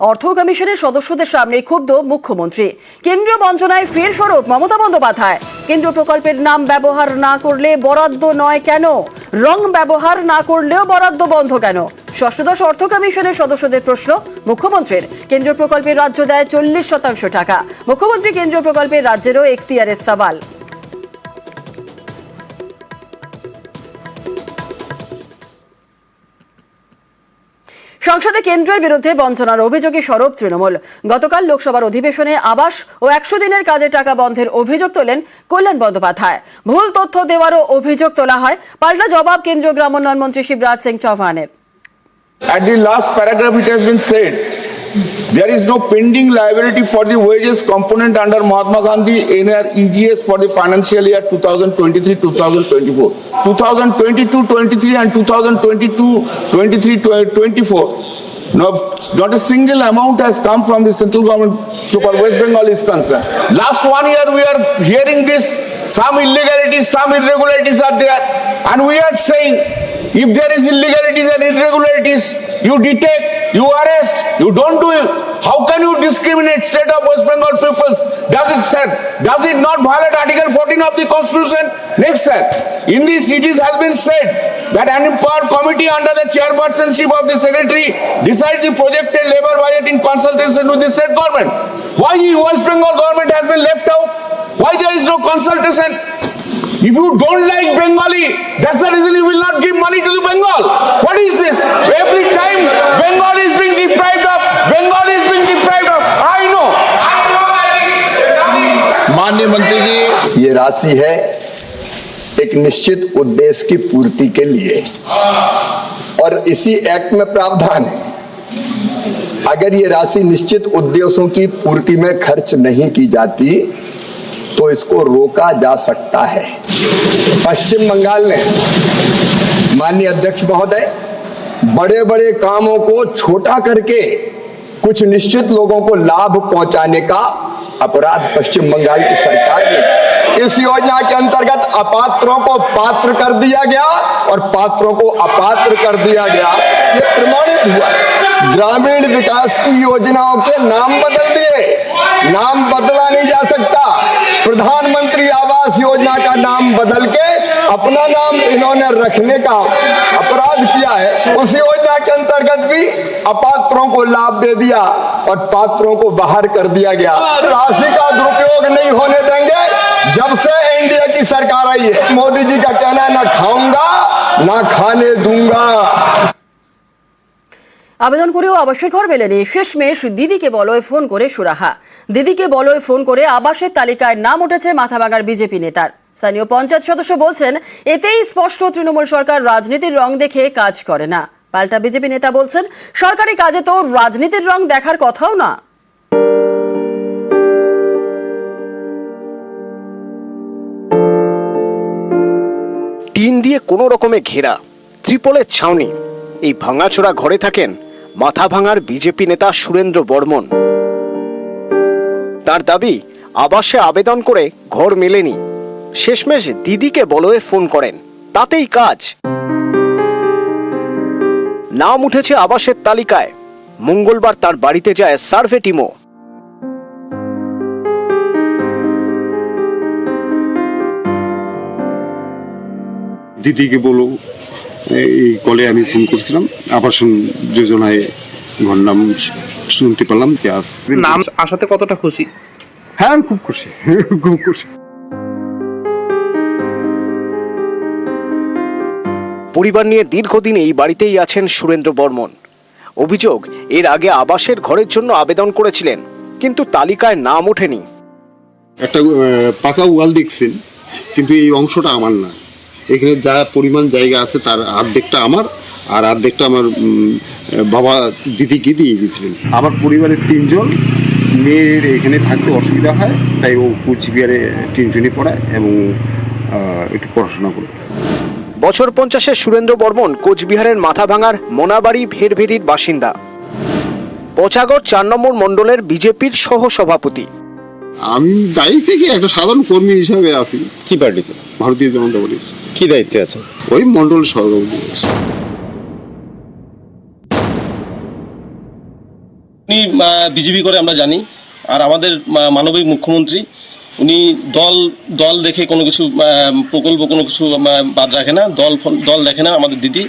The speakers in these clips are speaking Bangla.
অর্থ কমিশনের সদস্যদের সামনে ক্ষুব্ধ মুখ্যমন্ত্রী। কেন্দ্রীয় বঞ্চনায় ফের সরব মমতা বন্দ্যোপাধ্যায়। কেন্দ্রীয় প্রকল্পের নাম ব্যবহার না করলে বরাদ্দ নয় কেন, রং ব্যবহার না করলেও বরাদ্দ বন্ধ কেন? ষষ্ঠদশ অর্থ কমিশনের সদস্যদের প্রশ্ন মুখ্যমন্ত্রীর। কেন্দ্রীয় প্রকল্পের রাজ্য দেয় 40% টাকা। মুখ্যমন্ত্রী কেন্দ্রীয় প্রকল্পের রাজ্যেরও এখতিয়ারের সওয়াল। সংসদে কেন্দ্রের বিরুদ্ধে বঞ্চনার অভিযোগে সরব তৃণমূল। গতকাল লোকসভার অধিবেশনে আবাস ও 100 দিনের কাজের টাকা বন্ধের অভিযোগ তোলেন কল্যাণ বন্দ্যোপাধ্যায়। ভুল তথ্য দেওয়ারও অভিযোগ তোলা হয়। পাল্টা জবাব কেন্দ্রীয় গ্রামোন্নয়ন মন্ত্রী Shivraj Singh চৌহানের। At the last paragraph it has been said there is no pending liability for the wages component under Mahatma Gandhi NREGS for the financial year 2023-2024. 2022-23 and 2022-23-24. No, not a single amount has come from the central government so far West Bengal is concerned. Last 1 year we are hearing this, some illegalities, some irregularities are there, and we are saying if there is illegalities and irregularities, you detect, you arrest, you don't do it. How can you discriminate state of West Bengal peoples? Does it not violate Article 14 of the Constitution? Next, sir, in this it has been said that an empowered committee under the chairpersonship of the secretary decides the projected labor budget in consultation with the state government. Why the West Bengal government has been left out? Why there is no consultation? If you don't like Bengali, that's the reason you will not give money to the Bengal. What is this? Every time Bengal is being deprived of, Bengal is being deprived of. I know. माननीय मंत्री जी, ये राशि है एक निश्चित उद्देश्य की पूर्ति के लिए और इसी एक्ट में प्रावधान है अगर ये राशि निश्चित उद्देश्यों की पूर्ति में खर्च नहीं की जाती तो इसको रोका जा सकता है। पश्चिम बंगाल ने माननीय अध्यक्ष महोदय बड़े बड़े कामों को छोटा करके कुछ निश्चित लोगों को लाभ पहुंचाने का अपराध पश्चिम बंगाल की सरकार ने इस योजना के अंतर्गत अपात्रों को पात्र कर दिया गया और पात्रों को अपात्र कर दिया गया। ये प्रमाणित हुआ। ग्रामीण विकास की योजनाओं के नाम बदल दिए, नाम बदला नहीं जा सकता। प्रधानमंत्री आवास योजना का नाम बदल के अपना नाम इन्होंने रखने का अपराध किया है। उस योजना के अंतर्गत भी अपात्रों को लाभ दे दिया और पात्रों को बाहर कर दिया गया। राशि का दुरुपयोग नहीं होने देंगे। जब से एनडीए की सरकार आई है, मोदी जी का कहना है ना खाऊंगा ना खाने दूंगा। আবেদন করেও আবাসের ঘর মেলেনি। শেষমেশ দিদিকে বলয় ফোন করে সুরাহা। দিদিকে বলয় ফোন করে আবাসের তালিকায় নাম উঠেছে মাথাভাঙার বিজেপি নেতার। স্থানীয় পঞ্চায়েত সদস্য বলছেন এতেই স্পষ্ট তৃণমূল সরকার রাজনীতির রং দেখে কাজ করে না। পাল্টা বিজেপি নেতা বলছেন সরকারি কাজে তো রাজনীতির রং দেখার কথাও না। টিন দিয়ে কোনো রকমে ঘেরা ত্রিপলের ছাউনি, এই ভাঙাচোরা ঘরে থাকেন মাথাভাঙার বিজেপি নেতা সুরেন্দ্র বর্মন। তার দাবি আবাসে আবেদন করে ঘর মেলেনি। শেষমেশ দিদিকে বলয়ে ফোন করেন, তাতেই কাজ। নাম উঠেছে আবাসের তালিকায়। মঙ্গলবার তার বাড়িতে যায় সার্ভে টিমও। দিদিকে বলো এই কলে আমি ফোন করছিলাম, আবাসন যোজনায় ঘর নাম শুনতে পেলাম। নাম আসাতে কতটা খুশি? হ্যাঁ, আমি খুব খুশি, খুব খুশি। পরিবার নিয়ে দীর্ঘদিন এই বাড়িতেই আছেন সুরেন্দ্র বর্মন। অভিযোগ এর আগে আবাসের ঘরের জন্য আবেদন করেছিলেন, কিন্তু তালিকায় নাম ওঠেনি। একটা পাকা ওয়াল দেখছেন, কিন্তু এই অংশটা আমার না। এখানে যা পরিমাণ জায়গা আছে তার অর্ধেকটা আমার আর অর্ধেকটা আমার বাবা দিদিকে দিয়ে গেছিলেন। আমার পরিবারের 3 জন, মেয়ের এখানে থাকতে অসুবিধা হয়, তাই ও কোচবিহারে টিউশনি পড়ায় এবং একটু পড়াশোনা করে। বছর 50-এর সুরেন্দ্র বর্মন কোচবিহারের মাথাভাঙার মোনাবাড়ি ভেরভেরির বাসিন্দা। পচাগড় 4 নম্বর মণ্ডলের বিজেপির সহ সভাপতি। আমি দায়িত্ব থেকে একটা সাধারণ কর্মী হিসাবে আছি। কি পার্টিতে? ভারতীয় জনতা পার্টির। কি দায়িত্বে আছে? ওই মণ্ডল সভাপতি। উনি বিজেপি করে আমরা জানি, আর আমাদের মানবিক মুখ্যমন্ত্রী উনি দল দেখে কোনো কিছু প্রকল্প কোনো কিছু বাদ রাখে না, দল দেখে না আমাদের দিদি।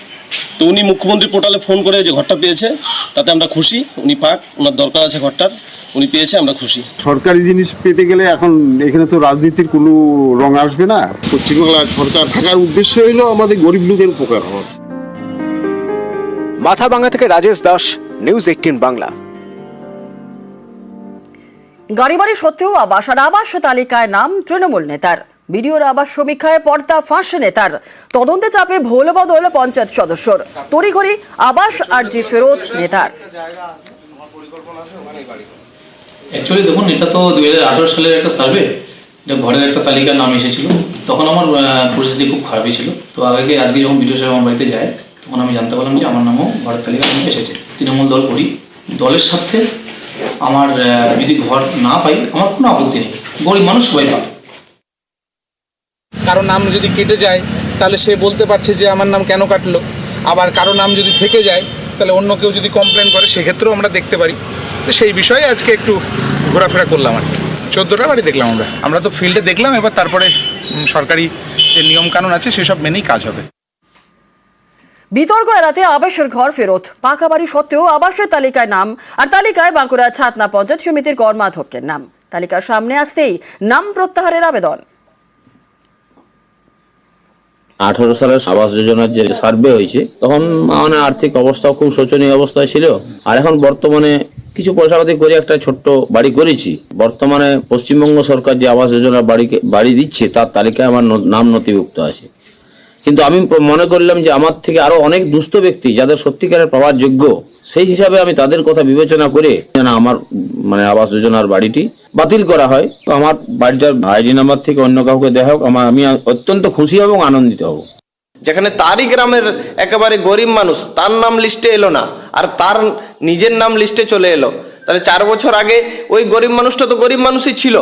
তো উনি মুখ্যমন্ত্রী পোর্টালে ফোন করে যে ঘরটা পেয়েছে তাতে আমরা খুশি, উনি পাক, ওনার দরকার আছে ঘরটার, উনি পেয়েছে, আমরা খুশি। সরকারি জিনিস পেতে গেলে এখন এখানে তো রাজনীতির কোনো রং আসবে না। পশ্চিমবাংলার সরকার থাকার উদ্দেশ্য হলো আমাদের গরিব লোকের উপকার হওয়া। মাথাভাঙা থেকে রাজেশ দাস, নিউজ 18 বাংলা। গাড়ি বাড়ি সত্ত্বেও আবাস তালিকায় নাম তৃণমূল নেতার। বিডিওর আবাস সমীক্ষায় পর্দা ফাঁস নেতার। তদন্তে চাপে ভোল বদল পঞ্চায়েত সদস্যর। তড়িঘড়ি আবাস আর্জি ফেরত নেতার। অ্যাকচুয়ালি দেখুন, এটা তো 2018 সালের একটা সার্ভে, এটা ঘরের একটা তালিকার নাম এসেছিল। তখন আমার পরিস্থিতি খুব খারাপই ছিল। তো আজকে যখন বিডিও সাহেব আমার বাড়িতে যায়, তখন আমি জানতে পারলাম যে আমার নামও ঘরের তালিকার নামে এসেছে। তৃণমূল দল করি, দলের স্বার্থে আমার যদি ঘর না পাই আমার কোনো আপত্তি নেই, গরিব মানুষ সবাই পাবে। কারো নাম যদি কেটে যায় তাহলে সে বলতে পারছে যে আমার নাম কেন কাটলো। আবার কারো নাম যদি থেকে যায় তাহলে অন্য কেউ যদি কমপ্লেন করে সেক্ষেত্রেও আমরা দেখতে পারি। তো সেই বিষয়ে আজকে একটু ঘোরাফেরা করলাম আর কি। 14টা বাড়ি দেখলাম আমরা তো ফিল্ডে দেখলাম। এবার তারপরে সরকারি যে নিয়মকানুন আছে সেসব মেনেই কাজ হবে। বিতর্ক এড়াতে আবাসের ঘর ফেরত। পাকা বাড়ি সত্ত্বেও আবাসের তালিকায় নাম, আর তালিকায় বাঁকুড়া ছাতনা পঞ্চায়েত সমিতির কর্মাধ্যক্ষের নাম। তালিকার সামনে আসতেই নাম প্রত্যাহারের আবেদন। 18 সালের আবাস যোজনার যে সার্ভে হয়েছে তখন মানে আর্থিক অবস্থা খুব শোচনীয় অবস্থায় ছিল। আর এখন বর্তমানে কিছু পয়সাপাতি করে একটা ছোট্ট বাড়ি করেছি। বর্তমানে পশ্চিমবঙ্গ সরকার যে আবাস যোজনার বাড়ি দিচ্ছে তার তালিকায় আমার নাম নথিভুক্ত আছে। কিন্তু আমি মনে করলাম যে আমার থেকে আরো অনেক দুস্থ ব্যক্তি যাদের সত্যিকারের পাওয়ার যোগ্য, সেই হিসাবে আমি তাদের কথা বিবেচনা করে যেন আমার মানে আবাস যোজনার বাড়িটি বাতিল করা হয়। তো আমার বাড়িটার আইডি নাম্বার থেকে অন্য কাউকে দেওয়া হোক, আমি অত্যন্ত খুশি হব এবং আনন্দিত হব। যেখানে তারই গ্রামের একেবারে গরিব মানুষ, তার নাম লিস্টে এলো না আর তার নিজের নাম লিস্টে চলে এলো, তাহলে 4 বছর আগে ওই গরিব মানুষটা তো গরিব মানুষই ছিল,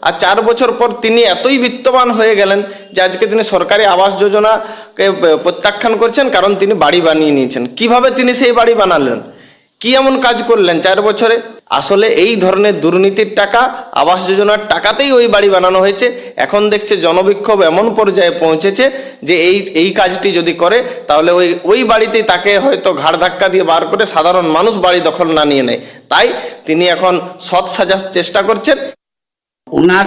আর 4 বছর পর তিনি এতই বিত্তবান হয়ে গেলেন যে আজকে তিনি সরকারি আবাস যোজনাকে প্রত্যাখ্যান করছেন, কারণ তিনি বাড়ি বানিয়ে নিয়েছেন। কিভাবে তিনি সেই বাড়ি বানালেন, কি এমন কাজ করলেন 4 বছরে? আসলে এই ধরনের দুর্নীতির টাকা, আবাস যোজনার টাকাতেই ওই বাড়ি বানানো হয়েছে। এখন দেখছে জনবিক্ষোভ এমন পর্যায়ে পৌঁছেছে যে এই কাজটি যদি করে তাহলে ওই বাড়িতেই তাকে হয়তো ঘাড় ধাক্কা দিয়ে বার করে সাধারণ মানুষ বাড়ি দখল না নিয়ে নেয়। তাই তিনি এখন সৎ সাজার চেষ্টা করছেন। ওনার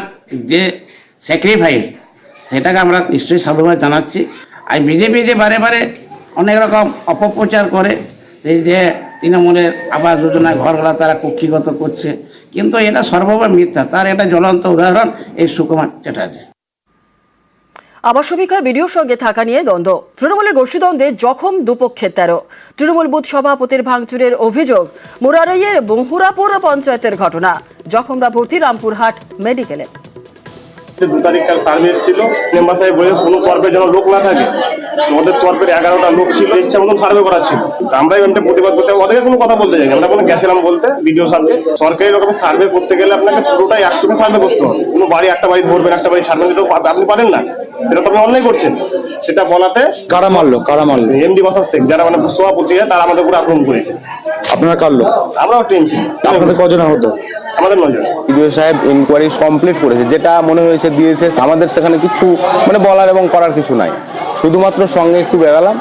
যে স্যাক্রিফাইস সেটাকে আমরা নিশ্চয়ই সাধুবাদ জানাচ্ছি। আর বিজেপি যে বারে বারে অনেক রকম অপপ্রচার করে যে তৃণমূলের আবাস যোজনায় ঘরগুলো তারা কক্ষিগত করছে, কিন্তু এটা সর্ববার মিথ্যা। তার একটা জ্বলন্ত উদাহরণ এই সুকুমার চ্যাটার্জি। আবাস সমীক্ষায় বিডিওর সঙ্গে থাকা নিয়ে দ্বন্দ্ব। তৃণমূলের গোষ্ঠীদ্বন্দ্বে জখম দুপক্ষের 13। তৃণমূল বুথ সভাপতির ভাঙচুরের অভিযোগ। মুরারইয়ের বহুরাপুর পঞ্চায়েতের ঘটনা। জখমরা ভর্তি রামপুরহাট মেডিকেলে। 2 তারিখকার সার্ভে এসেছিল, মেম্বার সাহেব বলে কোনো তরফে যেন লোক না থাকে। আমাদের তরফের 11টা লোক ছিল, ইচ্ছা মতন সার্ভে করা ছিল। আমরাই এমনি প্রতিবাদ করতে, ওদেরকে কোনো কথা বলতে যাইনি। আমরা কোনো গেছিলাম বলতে ভিডিও সার্ভে। সরকারি রকমের সার্ভে করতে গেলে আপনাকে পুরোটাই 100 সার্ভে করতে হবে। কোনো বাড়ি একটা বাড়ি ধরবেন, একটা বাড়ি সার্ভে দিতে আপনি পারেন না, সেটা তো আপনি অন্যায় করছেন। সেটা বলাতে কারা মারলো এমডি বাসার শেখ, যারা মানে সভাপতি তারা আমাদের উপরে আক্রমণ করেছে। আপনারা কার লোক? আমরাও টিএমসি। আপনাদের কজন আহত? আমাদের 9 জন। বিডিও সাহেব ইনকোয়ারি কমপ্লিট করেছে, যেটা মনে হয়েছে দিয়েছে। আমাদের সেখানে কিছু মানে বলার এবং করার কিছু নাই, শুধুমাত্র সঙ্গে একটু বেরালাম।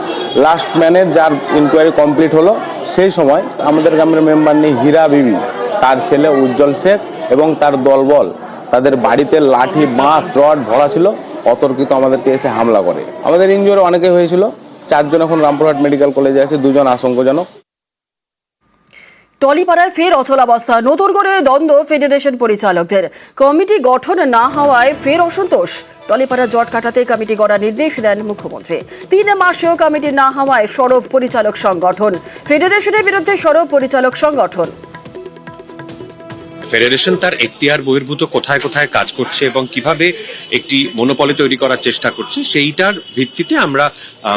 লাস্ট ম্যানের যার ইনকোয়ারি কমপ্লিট হলো, সেই সময় আমাদের গ্রামের মেম্বার নেই হীরা বিবি, তার ছেলে উজ্জ্বল শেখ এবং তার দলবল তাদের বাড়িতে লাঠি, বাঁশ, রড ভরা ছিল। অতর্কিত আমাদেরকে এসে হামলা করে। আমাদের ইনজুরি অনেকে হয়েছিল। 4 জন এখন রামপুরহাট মেডিকেল কলেজে আছে, 2 জন আশঙ্কাজনক। টলিপাড়ায় ফের অচলাবস্থা। নতুন করে দ্বন্দ্ব ফেডারেশন পরিচালকদের। কমিটি গঠন না হওয়ায় ফের অসন্তোষ। টলিপাড়া জট কাটাতে কমিটি গড়ার নির্দেশ দেন মুখ্যমন্ত্রী। 3 মাসেও কমিটি না হওয়ায় সরব পরিচালক সংগঠন। ফেডারেশনের বিরুদ্ধে সরব পরিচালক সংগঠন। ফেডারেশন তার এখতিয়ার বহির্ভূত কোথায় কোথায় কাজ করছে এবং কিভাবে একটি মনোপলি তৈরি করার চেষ্টা করছে, সেইটার ভিত্তিতে আমরা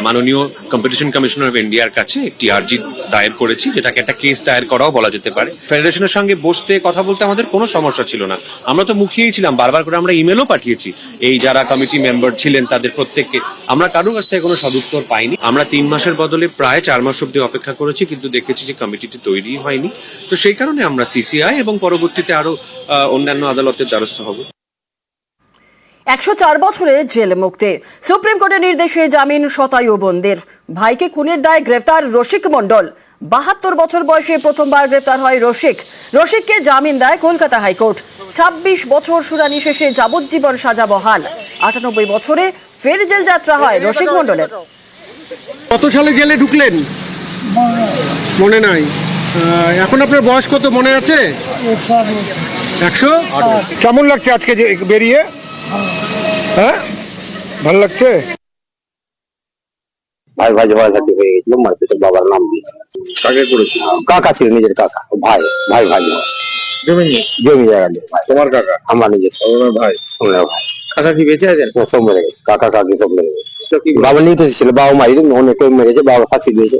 মাননীয় কম্পিটিশন কমিশনার অফ ইন্ডিয়ার কাছে একটি আর্জি দায়ের করেছি, যেটাকে একটা কেস দায়ের করাও বলা যেতে পারে। ফেডারেশনের সঙ্গে বসতে কথা বলতে আমাদের কোনো সমস্যা ছিল না, আমরা তো মুখিয়েই ছিলাম, বারবার করে আমরা ইমেলও পাঠিয়েছি এই যারা কমিটি মেম্বার ছিলেন তাদের প্রত্যেককে, আমরা কারোর কাছ থেকে কোনো সদুত্তর পাইনি। আমরা 3 মাসের বদলে প্রায় 4 মাস অব্দি অপেক্ষা করেছি, কিন্তু দেখেছি যে কমিটিটি তৈরি হয়নি। তো সেই কারণে আমরা সিসিআই এবং পরবর্তীতে আরো অন্যান্য আদালতের দ্বারস্থ হব। 104 বছরে জেল মুক্তি, সুপ্রিম কোর্টের নির্দেশে জামিন শতায়ু বোনদের। ভাইকে খুনের দায়ে গ্রেফতার রসিক মণ্ডল। 72 বছর বয়সে প্রথমবার গ্রেফতার হয় রসিককে জামিন দেয় কলকাতা হাইকোর্ট। 26 বছর শুনানি শেষে যাবজ্জীবন সাজা বহাল। 98 বছরে ফের জেল যাত্রা হয় রসিক মণ্ডলের। কত সালে জেলে ঢুকলেন মনে নাই? এখন আপনার বয়স কত মনে আছে? 100। কেমন লাগছে আজকে যে বেরিয়ে? হ্যাঁ, ভালো লাগছে? ভাই ঝগড়াঝাটি হয়ে গেছিল, মারপিটে বাবার নাম দিয়েছে। কাকে করেছিল? কাকা ছিল, নিজের কাকা, ভাই জমি নিয়ে? জমি জায়গা নিয়ে। তোমার কাকা? আমার নিজের ভাই। ভাই। কাকা কি বেঁচে আছেন? সব মেরে গেছে, কাকা কাকি সব মেরে গেছে। বাবা নিয়ে ছিল, বাবা মারি অনেকে মেরেছে, বাবা ফাঁসি দিয়েছে।